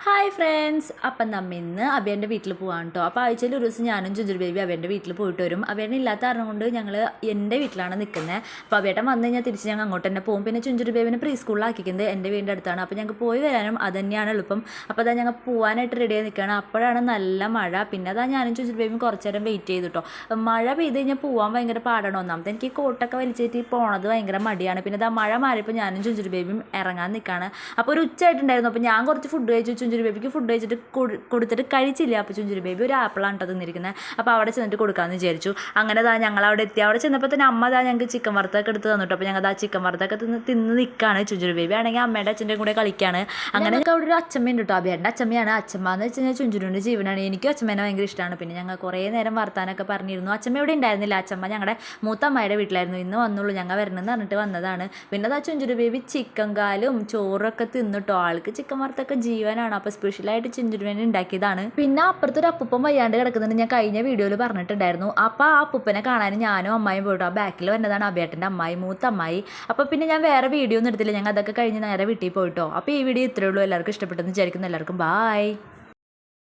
Hi friends, അപ്പം നമ്മ ഇന്ന് അബേൻ്റെ വീട്ടിൽ പോകാൻ കേട്ടോ. അപ്പോൾ ആഴ്ചയിൽ ഒരു ദിവസം ഞാനും ചുഞ്ചുരു ബേബി അബേൻ്റെ വീട്ടിൽ പോയിട്ട് വരും. അബേനെ ഇല്ലാത്ത കാരണം കൊണ്ട് ഞങ്ങൾ എൻ്റെ വീട്ടിലാണ് നിൽക്കുന്നത്. അപ്പോൾ അബേട്ടൻ വന്നു കഴിഞ്ഞാൽ തിരിച്ച് ഞങ്ങൾ അങ്ങോട്ട് തന്നെ പോകും. പിന്നെ ചുഞ്ചുരു ബേബിനെ പ്രീ സ്കൂളിലാക്കിക്കുന്നത് എൻ്റെ വീടിൻ്റെ അടുത്താണ്. അപ്പോൾ ഞങ്ങൾക്ക് പോയി വരാനും അത് തന്നെയാണ് എളുപ്പം. അപ്പോൾ അതാ ഞങ്ങൾ പോകാനായിട്ട് റെഡിയായി നിൽക്കുകയാണ്. അപ്പോഴാണ് നല്ല മഴ. പിന്നെ അതാ ഞാനും ചുഞ്ചുരു ബേബിയും കുറച്ച് നേരം വെയിറ്റ് ചെയ്തു കേട്ടോ. മഴ പെയ്ത് കഴിഞ്ഞാൽ പോകാൻ ഭയങ്കര പാടാണ്. ഒന്നാമത് എനിക്ക് ഈ കോട്ടൊക്കെ വലിച്ചേറ്റി പോണത് ഭയങ്കര മടിയാണ്. പിന്നെ അതാ മഴ മാറിയപ്പോൾ ഞാനും ചുഞ്ചുരു ബേബിയും ഇറങ്ങാൻ നിൽക്കുകയാണ്. അപ്പോൾ ഒരു ഉച്ചയായിട്ടുണ്ടായിരുന്നു. അപ്പോൾ ഞാൻ കുറച്ച് ഫുഡ് കഴിച്ചു. ചുഞ്ചുരു ബേബിക്ക് ഫുഡ് കഴിച്ചിട്ട് കൊടുത്തിട്ട് കഴിച്ചില്ല. അപ്പോൾ ചുഞ്ചുരു ബേബി ഒരു ആപ്പിളാണ് കേട്ടോ തിന്നിരിക്കുന്നത്. അപ്പോൾ അവിടെ ചെന്നിട്ട് കൊടുക്കാമെന്ന് വിചാരിച്ചു. അങ്ങനെ ഞങ്ങൾ അവിടെ എത്തി. അവിടെ ചെന്നപ്പോൾ തന്നെ അമ്മ ഞങ്ങൾക്ക് ചിക്കൻ വറുത്തൊക്കെ എടുത്ത് തന്നിട്ടു. അപ്പോൾ ഞങ്ങൾ ചിക്കൻ വറുത്തൊക്കെ തിന്ന് നിൽക്കുകയാണ്. ചുഞ്ചുരു ബേബി ആണെങ്കിൽ അമ്മയുടെ അച്ഛൻ്റെ കൂടെ കളിക്കുകയാണ്. അങ്ങനെ ഞങ്ങൾക്ക് അവിടെ ഒരു അച്ഛമ്മയുണ്ട് കേട്ടോ. അബേൻ്റെ അച്ഛമ്മയാണ്. അച്ഛമ്മ എന്ന് വെച്ച് കഴിഞ്ഞാൽ ചുഞ്ചുരുവിൻ്റെ ജീവനാണ്. എനിക്കും അച്ഛമ്മേനെ ഭയങ്കര ഇഷ്ടമാണ്. പിന്നെ ഞങ്ങൾ കുറേ നേരം വർത്താനൊക്കെ പറഞ്ഞിരുന്നു. അച്ഛമ്മ ഇവിടെ ഉണ്ടായിരുന്നില്ല. അച്ഛമ്മ ഞങ്ങളുടെ മൂത്തമ്മയുടെ വീട്ടിലായിരുന്നു. ഇന്ന് വന്നുള്ളൂ. ഞങ്ങൾ വരണമെന്ന് പറഞ്ഞിട്ട് വന്നതാണ്. പിന്നെ ചുഞ്ചുരു ബേബി ചിക്കൻ കാലും ചോറൊക്കെ തിന്നിട്ടോ. ആൾക്ക് ചിക്കൻ വറുത്തൊക്കെ ജീവനാണ്. അപ്പോൾ സ്പെഷ്യലായിട്ട് ചുഞ്ചുരുവിനെ ഉണ്ടാക്കിയതാണ്. പിന്നെ അപ്പുറത്തൊരു അപ്പൂപ്പൻ വയ്യാണ്ട് കിടക്കുന്നുണ്ട്. ഞാൻ കഴിഞ്ഞ വീഡിയോയിൽ പറഞ്ഞിട്ടുണ്ടായിരുന്നു. അപ്പോൾ ആ അപ്പൂപ്പനെ കാണാൻ ഞാനും അമ്മായും പോയിട്ടോ. ആ ബാക്കിൽ വന്നതാണ് അബേട്ടൻ്റെ അമ്മായി, മൂത്തമ്മായി. അപ്പോൾ പിന്നെ ഞാൻ വേറെ വീഡിയോ ഒന്നും എടുത്തില്ല. ഞങ്ങൾ അതൊക്കെ കഴിഞ്ഞ് നേരെ വീട്ടിൽ പോയിട്ടോ. അപ്പോൾ ഈ വീഡിയോ ഇത്രയേ ഉള്ളൂ. എല്ലാവർക്കും ഇഷ്ടപ്പെട്ടെന്ന് വിചാരിക്കുന്നു. എല്ലാവർക്കും ബായ്.